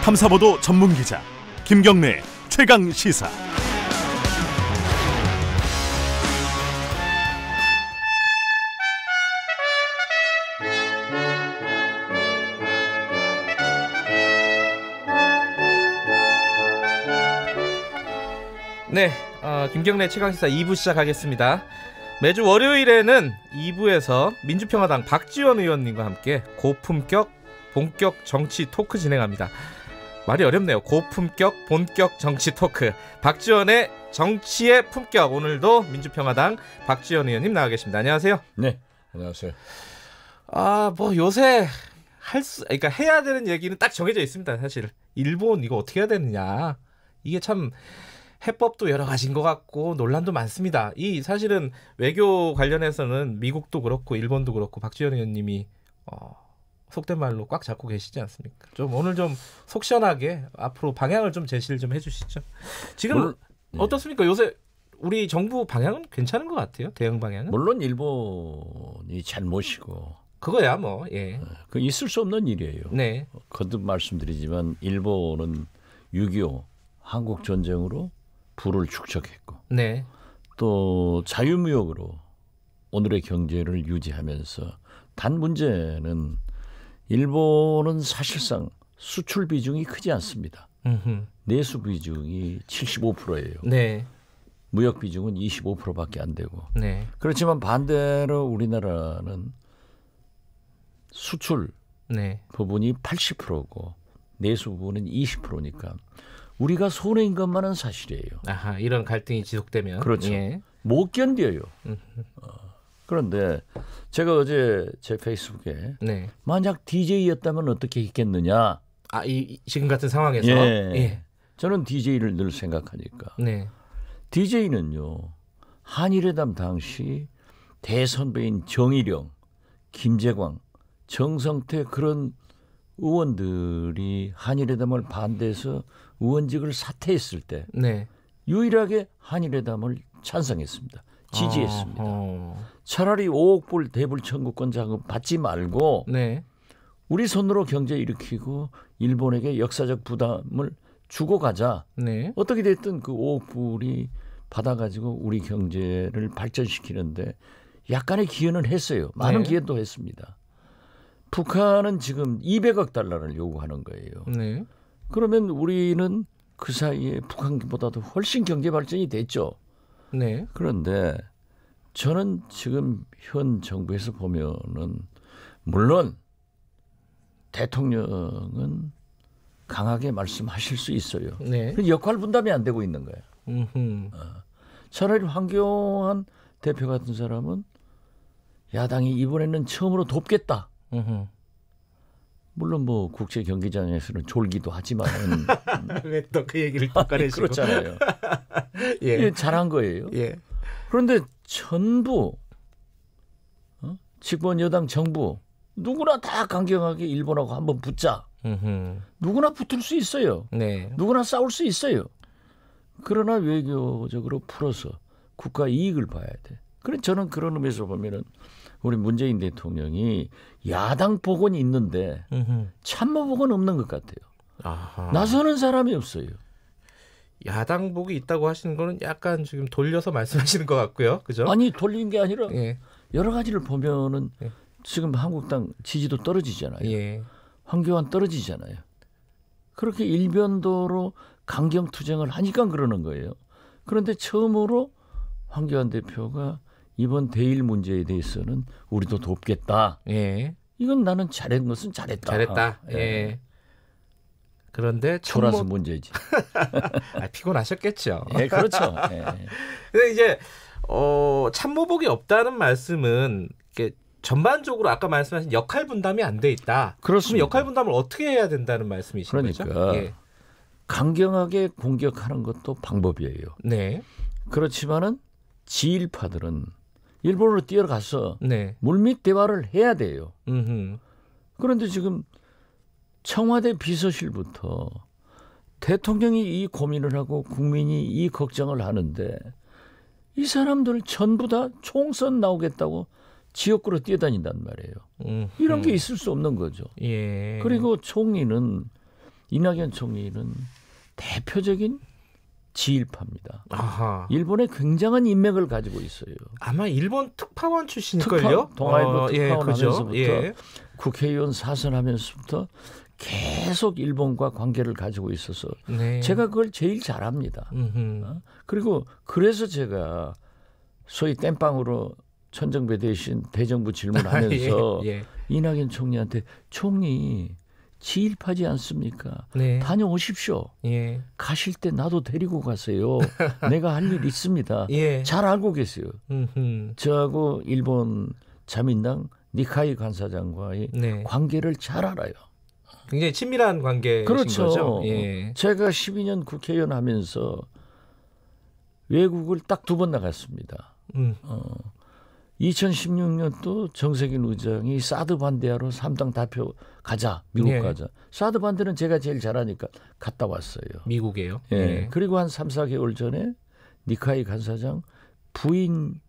탐사보도 전문 기자 김경래 최강 시사. 네, 김경래 최강시사 2부 시작하겠습니다. 매주 월요일에는 2부에서 민주평화당 박지원 의원님과 함께 고품격 본격 정치 토크 진행합니다. 말이 어렵네요. 고품격 본격 정치 토크, 박지원의 정치의 품격. 오늘도 민주평화당 박지원 의원님 나와 계십니다. 안녕하세요. 네, 안녕하세요. 뭐 요새 그러니까 해야 되는 얘기는 딱 정해져 있습니다. 사실 일본 이거 어떻게 해야 되느냐, 이게 참 해법도 여러 가지인 것 같고 논란도 많습니다. 이 사실은 외교 관련해서는 미국도 그렇고 일본도 그렇고 박지원 의원님이 속된 말로 꽉 잡고 계시지 않습니까? 좀 오늘 좀 속 시원하게 앞으로 방향을 좀 제시를 좀 해주시죠. 지금 어떻습니까? 요새 우리 정부 방향은 괜찮은 것 같아요. 대응 방향은. 물론 일본이 잘못이고 그거야 뭐. 예. 그 있을 수 없는 일이에요. 네. 거듭 말씀드리지만 일본은 6.25 한국 전쟁으로 부를 축적했고, 네. 또 자유무역으로 오늘의 경제를 유지하면서, 단 문제는 일본은 사실상 수출 비중이 크지 않습니다. 내수 비중이 75%예요. 네. 무역 비중은 25%밖에 안 되고. 네. 그렇지만 반대로 우리나라는 수출 네. 부분이 80%고 내수 부분은 20%니까 우리가 손해인 것만은 사실이에요. 아하, 이런 갈등이 지속되면. 그렇죠. 예. 못 견뎌요. 그런데 제가 어제 제 페이스북에 네. 만약 DJ였다면 어떻게 했겠느냐. 지금 같은 상황에서. 예. 예. 저는 DJ를 늘 생각하니까. 네. DJ는요, 한일회담 당시 대선배인 정일영, 김재광, 정성태 그런 의원들이 한일회담을 반대해서 의원직을 사퇴했을 때 네. 유일하게 한일회담을 찬성했습니다. 지지했습니다. 차라리 5억 불 대불 청구권 자금 받지 말고 네. 우리 손으로 경제 일으키고 일본에게 역사적 부담을 주고 가자. 네. 어떻게 됐든 그 5억 불이 받아가지고 우리 경제를 발전시키는데 약간의 기여는 했어요. 많은 네. 기여도 했습니다. 북한은 지금 200억 달러를 요구하는 거예요. 네. 그러면 우리는 그 사이에 북한보다도 훨씬 경제 발전이 됐죠. 네. 그런데 저는 지금 현 정부에서 보면은 물론 대통령은 강하게 말씀하실 수 있어요. 네. 역할 분담이 안 되고 있는 거예요. 차라리 황교안 대표 같은 사람은 야당이 이번에는 처음으로 돕겠다. 물론 뭐 국제 경기장에서는 졸기도 하지만 왜 또 그 얘기를 또 꺼내시고. 그렇잖아요. 예. 잘한 거예요. 예. 그런데 전부 집권 여당 정부 누구나 다 강경하게 일본하고 한번 붙자. 누구나 붙을 수 있어요. 네. 누구나 싸울 수 있어요. 그러나 외교적으로 풀어서 국가 이익을 봐야 돼. 그래 저는 그런 의미에서 보면은 우리 문재인 대통령이 야당 복원이 있는데 참모 복원 없는 것 같아요. 아하. 나서는 사람이 없어요. 야당복이 있다고 하시는 거는 약간 지금 돌려서 말씀하시는 것 같고요. 그죠? 아니 돌린 게 아니라 예. 여러 가지를 보면은 예. 지금 한국당 지지도 떨어지잖아요. 예. 황교안 떨어지잖아요. 그렇게 일변도로 강경투쟁을 하니까 그러는 거예요. 그런데 처음으로 황교안 대표가 이번 대일 문제에 대해서는 우리도 돕겠다. 예. 이건 나는 잘한 것은 잘했다. 잘했다. 예. 그런데 초라서 문제지. 피곤하셨겠죠. 예, 그렇죠. 예. 근데 이제 참모복이 없다는 말씀은 이렇게 전반적으로 아까 말씀하신 역할 분담이 안 돼 있다. 그렇습니다. 그럼 역할 분담을 어떻게 해야 된다는 말씀이신 그러니까 거죠? 예. 강경하게 공격하는 것도 방법이에요. 네. 그렇지만은 지일파들은 일본으로 뛰어가서 네. 물밑 대화를 해야 돼요. 음흠. 그런데 지금 청와대 비서실부터 대통령이 이 고민을 하고 국민이 이 걱정을 하는데 이 사람들 전부 다 총선 나오겠다고 지역구로 뛰어다닌단 말이에요. 이런 게 있을 수 없는 거죠. 예. 그리고 총리는 이낙연 총리는 대표적인 지일파입니다. 아하. 일본에 굉장한 인맥을 가지고 있어요. 아마 일본 특파원 출신일걸요? 동아일보 특파원 예, 하면서부터 예. 국회의원 사선하면서부터 계속 일본과 관계를 가지고 있어서 네. 제가 그걸 제일 잘합니다. 그리고 그래서 제가 소위 땜빵으로 천정배 대신 대정부 질문하면서 예. 이낙연 총리한테 총리 지일파지 않습니까? 네. 다녀오십시오. 예. 가실 때 나도 데리고 가세요. 내가 할 일 있습니다. 예. 잘 알고 계세요. 음흠. 저하고 일본 자민당 니카이 간사장과의 네. 관계를 잘 알아요. 굉장히 친밀한 관계신 그렇죠. 거죠. 예. 제가 12년 국회의원 하면서 외국을 딱 2번 나갔습니다. 2016년도 정세균 의장이 사드 반대하러 3당 대표 가자. 미국 네. 가자. 사드 반대는 제가 제일 잘하니까 갔다 왔어요. 미국에요. 예. 예. 그리고 한 3, 4개월 전에 니카이 간사장 부인이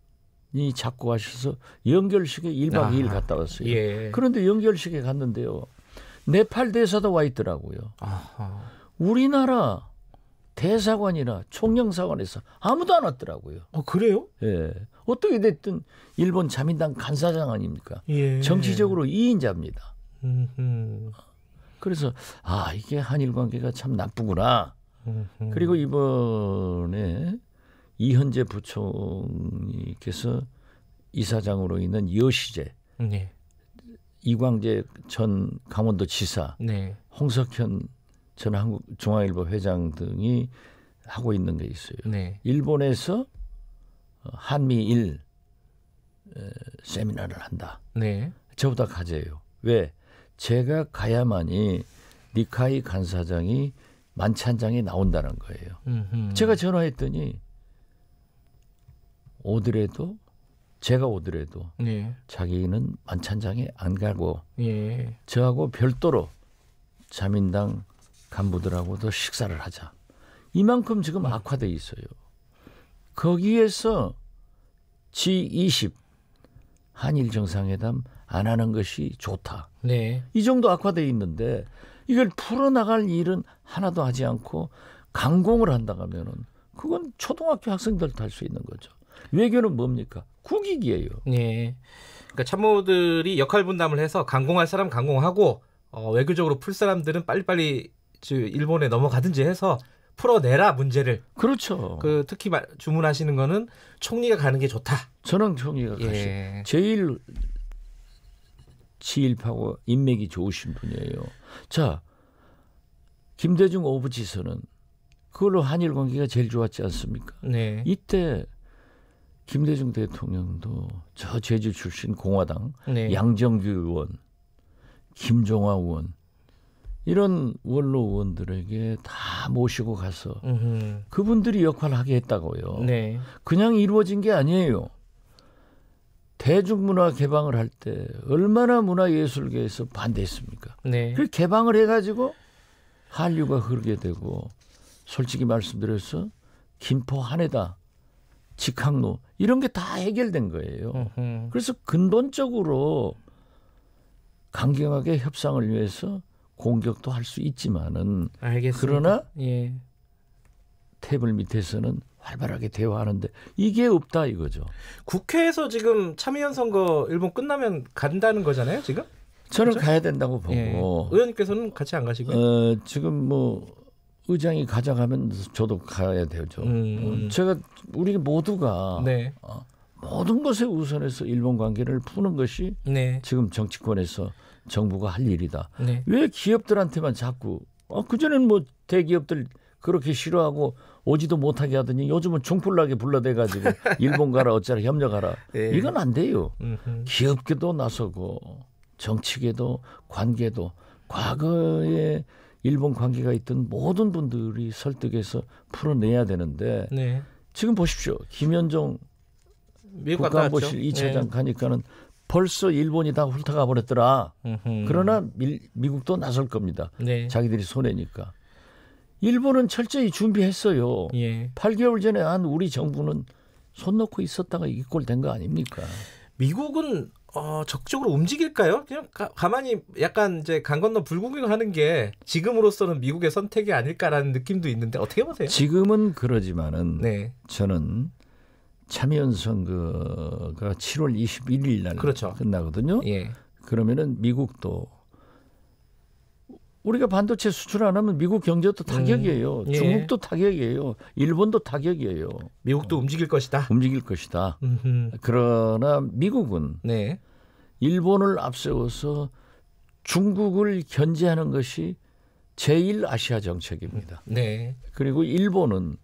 자꾸 하셔서 연결식에 1박 2일 갔다 왔어요. 예. 그런데 연결식에 갔는데요. 네팔 대사도 와 있더라고요. 아하. 우리나라 대사관이나 총영사관에서 아무도 안 왔더라고요. 그래요? 예. 어떻게 됐든 일본 자민당 간사장 아닙니까? 예. 정치적으로 2인자입니다. 음흠. 그래서 이게 한일 관계가 참 나쁘구나. 음흠. 그리고 이번에 이현재 부총리께서 이사장으로 있는 여시재, 네. 이광재 전 강원도지사, 네. 홍석현 전 한국중앙일보 회장 등이 하고 있는 게 있어요. 네. 일본에서 한미일 세미나를 한다. 네. 저보다 가재요. 왜? 제가 가야만이 니카이 간사장이 만찬장에 나온다는 거예요. 제가 전화했더니 제가 오더라도 네. 자기는 만찬장에 안 가고 예. 저하고 별도로 자민당 간부들하고도 식사를 하자. 이만큼 지금 악화돼 있어요. 거기에서 G20 한일 정상회담 안 하는 것이 좋다. 네. 이 정도 악화돼 있는데 이걸 풀어나갈 일은 하나도 하지 않고 강공을 한다 하면은 그건 초등학교 학생들도 할 수 있는 거죠. 외교는 뭡니까? 국익이에요. 예. 그러니까 참모들이 역할 분담을 해서 강공할 사람 강공하고 외교적으로 풀 사람들은 빨리빨리 일본에 넘어가든지 해서 풀어내라 문제를. 그렇죠. 특히 주문하시는 거는 총리가 가는 게 좋다. 저는 총리가 가시. 예. 제일 지일파고 인맥이 좋으신 분이에요. 자, 김대중 오부지선은 그걸로 한일 관계가 제일 좋았지 않습니까? 네. 이때 김대중 대통령도 저 제주 출신 공화당 네. 양정규 의원, 김종화 의원 이런 원로 의원들에게 다 모시고 가서 그분들이 역할을 하게 했다고요. 네. 그냥 이루어진 게 아니에요. 대중문화 개방을 할 때 얼마나 문화예술계에서 반대했습니까? 네. 그 개방을 해가지고 한류가 흐르게 되고 솔직히 말씀드려서 김포 한해다 직항로 이런 게 다 해결된 거예요. 그래서 근본적으로 강경하게 협상을 위해서 공격도 할 수 있지만은 알겠습니다. 그러나 예. 테이블 밑에서는 활발하게 대화하는데 이게 없다 이거죠. 국회에서 지금 참의원 선거 일본 끝나면 간다는 거잖아요, 지금? 저는 그렇죠? 가야 된다고 보고 예. 의원님께서는 같이 안 가시고요? 지금 뭐 의장이 가져가면 저도 가야 되죠. 우리 모두가 네. 모든 것에 우선해서 일본 관계를 푸는 것이 네. 지금 정치권에서 정부가 할 일이다. 네. 왜 기업들한테만 자꾸 그전에는 뭐 대기업들 그렇게 싫어하고 오지도 못하게 하더니 요즘은 중풀나게 불러대가지고 일본 가라 어쩌라 협력하라. 네. 이건 안 돼요. 기업계도 나서고 정치계도 관계도 과거에 일본 관계가 있던 모든 분들이 설득해서 풀어내야 되는데 네. 지금 보십시오. 김현종 미국 갔다 왔죠. 국가안보실 2차장 가니까는 벌써 일본이 다 훑어가 버렸더라. 그러나 미국도 나설 겁니다. 네. 자기들이 손해니까. 일본은 철저히 준비했어요. 예. 8개월 전에 한 우리 정부는 손 놓고 있었다가 이 꼴 된 거 아닙니까? 미국은 적극적으로 움직일까요? 그냥 가만히 약간 이제 강 건너 불구경하는 게 지금으로서는 미국의 선택이 아닐까라는 느낌도 있는데 어떻게 보세요? 지금은 그러지만은 네. 저는 참의원 선거가 7월 21일 날 그렇죠. 끝나거든요. 예. 그러면은 미국도 우리가 반도체 수출 안 하면 미국 경제도 타격이에요. 예. 중국도 타격이에요. 일본도 타격이에요. 미국도 움직일 것이다. 움직일 것이다. 음흠. 그러나 미국은 네. 일본을 앞세워서 중국을 견제하는 것이 제1 아시아 정책입니다. 네. 그리고 일본은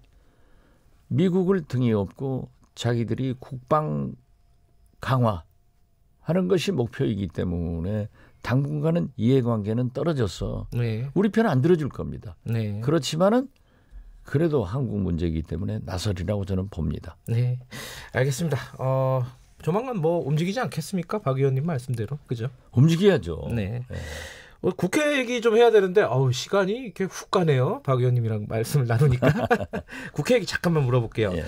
미국을 등에 업고 자기들이 국방 강화하는 것이 목표이기 때문에 당분간은 이해관계는 떨어져서 네. 우리 편 안 들어줄 겁니다. 네. 그렇지만은 그래도 한국 문제이기 때문에 나서리라고 저는 봅니다. 네. 알겠습니다. 조만간 뭐 움직이지 않겠습니까? 박 의원님 말씀대로. 그죠? 움직여야죠. 네. 국회 얘기 좀 해야 되는데 시간이 이렇게 훅 가네요. 박 의원님이랑 말씀을 나누니까. 국회 얘기 잠깐만 물어볼게요. 예.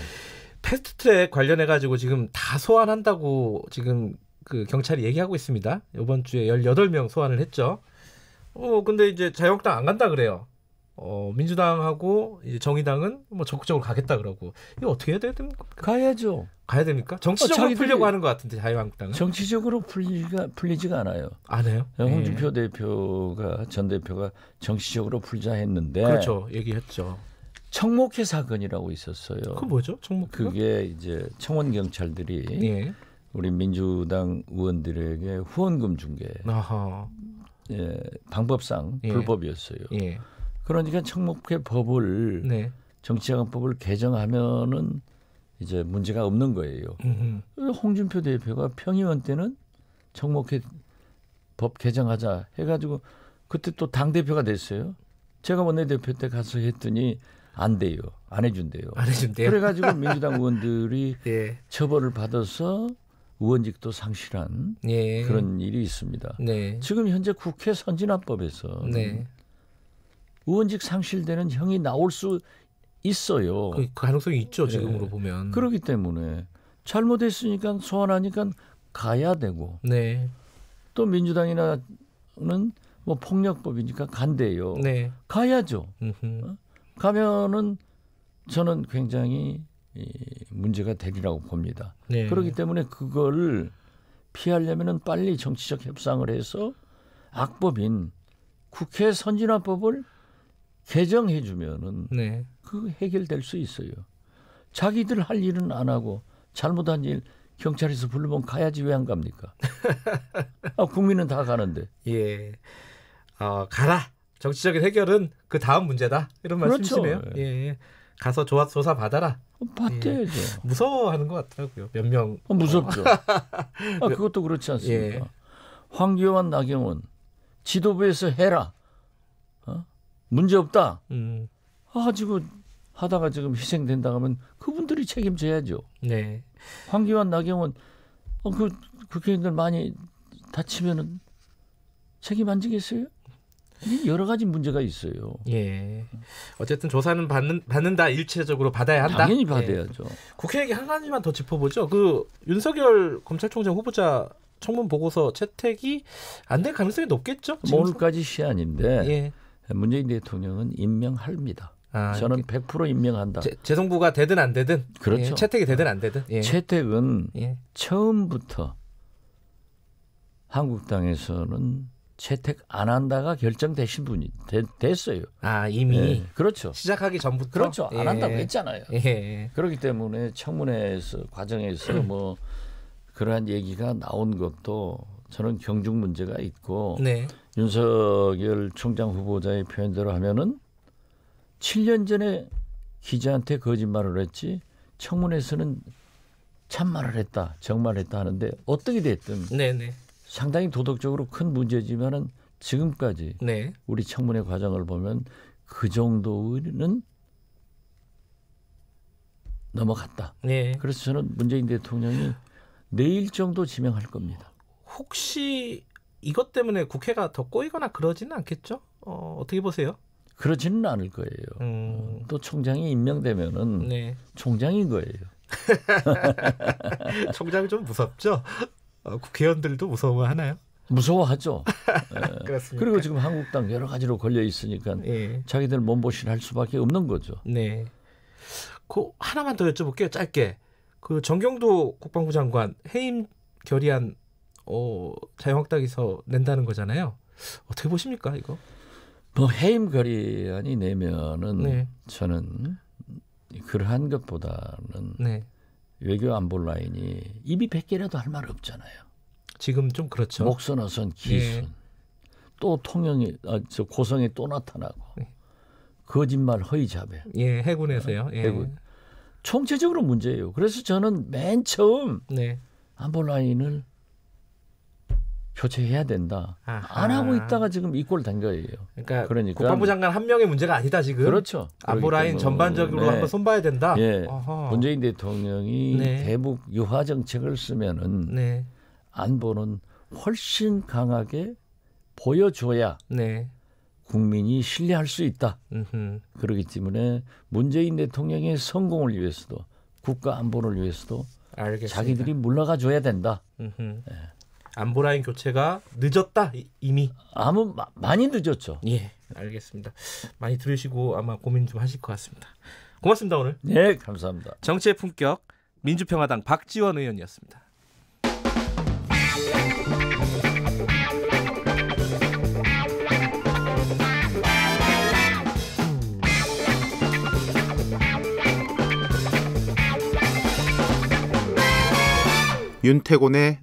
패스트트랙 관련해 가지고 지금 다 소환한다고 지금 그 경찰이 얘기하고 있습니다. 이번 주에 18명 소환을 했죠. 근데 이제 자유한국당 안 간다 그래요. 민주당하고 이제 정의당은 뭐 적극적으로 가겠다 그러고 이거 어떻게 해야 됩니까? 가야죠. 가야 됩니까? 정치적으로 자기들이- 풀려고 하는 것 같은데 자유한국당은 정치적으로 풀리지가 않아요. 안 해요? 홍준표 대표가 전 대표가 정치적으로 풀자 했는데 그렇죠. 얘기했죠. 청목회 사건이라고 있었어요. 그 뭐죠? 청목회가? 그게 이제 청원 경찰들이 예. 우리 민주당 의원들에게 후원금 준 게 아하. 방법상 예. 불법이었어요. 예. 그러니까 청목회 법을 네. 정치자금법을 개정하면은 이제 문제가 없는 거예요. 홍준표 대표가 평의원 때는 청목회 법 개정하자 해가지고 그때 또 당 대표가 됐어요. 제가 원내대표 때 가서 했더니 안 돼요, 안 해준대요. 안 해준대요. 그래가지고 민주당 의원들이 예. 처벌을 받아서 의원직도 상실한 예. 그런 일이 있습니다. 네. 지금 현재 국회 선진화법에서 네. 의원직 상실되는 형이 나올 수 있어요. 그 가능성이 있죠. 지금으로 보면. 그렇기 때문에 잘못했으니까 소환하니까 가야 되고 네. 또 민주당이나는 뭐 폭력법이니까 간대요. 네. 가야죠. 음흠. 가면은 저는 굉장히 문제가 되리라고 봅니다. 네. 그렇기 때문에 그걸 피하려면은 빨리 정치적 협상을 해서 악법인 국회 선진화법을 개정해 주면은 네. 그 해결될 수 있어요. 자기들 할 일은 안 하고 잘못한 일 경찰에서 불러면 가야지 왜 안 갑니까? 국민은 다 가는데. 예. 가라. 정치적인 해결은 그 다음 문제다. 이런 그렇죠. 말씀이시네요. 예. 가서 조사 받아라. 받대야죠. 무서워하는 것 같더라고요. 몇 명. 무섭죠. 그것도 그렇지 않습니까? 예. 황교안, 나경원 지도부에서 해라. 문제 없다. 지금 하다가 지금 희생된다 하면 그분들이 책임져야죠. 네. 황교안, 나경원 그 국회의원들 많이 다치면은 책임 안 지겠어요? 이게 여러 가지 문제가 있어요. 예. 어쨌든 조사는 받는다. 일체적으로 받아야 한다. 당연히 예. 받아야죠. 국회 얘기 한 가지만 더 짚어보죠. 그 윤석열 검찰총장 후보자 청문 보고서 채택이 안 될 가능성이 높겠죠? 지금? 오늘까지 시한인데 예. 문재인 대통령은 임명합니다. 아, 저는 100% 임명한다. 재송부가 되든 안 되든, 그렇죠. 예, 채택이 되든 안 되든. 예. 채택은 예. 처음부터 한국당에서는 채택 안 한다가 결정되신 분이 됐어요. 이미 네, 그렇죠. 시작하기 전부터. 그렇죠. 안 예. 한다고 했잖아요. 예. 그렇기 때문에 청문회에서 과정에서 뭐 그러한 얘기가 나온 것도 저는 경중 문제가 있고 네. 윤석열 총장 후보자의 표현대로 하면은 7년 전에 기자한테 거짓말을 했지 청문회에서는 참말을 했다, 정말했다 하는데 어떻게 됐든 네네. 상당히 도덕적으로 큰 문제지만은 지금까지 네. 우리 청문회 과정을 보면 그 정도는 넘어갔다. 네. 그래서 저는 문재인 대통령이 내일 정도 지명할 겁니다. 혹시 이것 때문에 국회가 더 꼬이거나 그러지는 않겠죠? 어떻게 보세요? 그러지는 않을 거예요. 또 총장이 임명되면은 네. 총장인 거예요. 총장이 좀 무섭죠? 국회의원들도 무서워하나요? 무서워하죠. 예. 그렇습니까? 그리고 지금 한국당 여러 가지로 걸려 있으니까 예. 자기들 몸보신할 수밖에 없는 거죠. 네. 그 하나만 더 여쭤볼게요. 짧게. 그 정경도 국방부 장관 해임 결의안 자유한국당에서 낸다는 거잖아요. 어떻게 보십니까 이거? 뭐 해임 결의안이 내면은 네. 저는 그러한 것보다는 네. 외교 안보 라인이 입이 100개라도 할 말 없잖아요. 지금 좀 그렇죠. 목선어선 기순. 네. 또 통영이 저 고성에 또 나타나고 네. 거짓말 허위자배. 예, 해군에서요. 예. 해군. 총체적으로 문제예요. 그래서 저는 맨 처음 네. 안보 라인을 교체해야 된다. 아하. 안 하고 있다가 지금 이 꼴 된 거예요. 그러니까 국방부 장관 한 명의 문제가 아니다 지금. 그렇죠. 안보 라인 전반적으로 네. 한번 손봐야 된다. 예. 어허. 문재인 대통령이 네. 대북 유화 정책을 쓰면은 네. 안보는 훨씬 강하게 보여줘야 네. 국민이 신뢰할 수 있다. 음흠. 그렇기 때문에 문재인 대통령의 성공을 위해서도 국가 안보를 위해서도 알겠습니다. 자기들이 물러가 줘야 된다. 음흠. 안보 라인 교체가 늦었다 이미. 많이 늦었죠. 예, 알겠습니다. 많이 들으시고 아마 고민 좀 하실 것 같습니다. 고맙습니다 오늘. 네, 감사합니다. 정치의 품격 민주평화당 박지원 의원이었습니다. 윤태곤의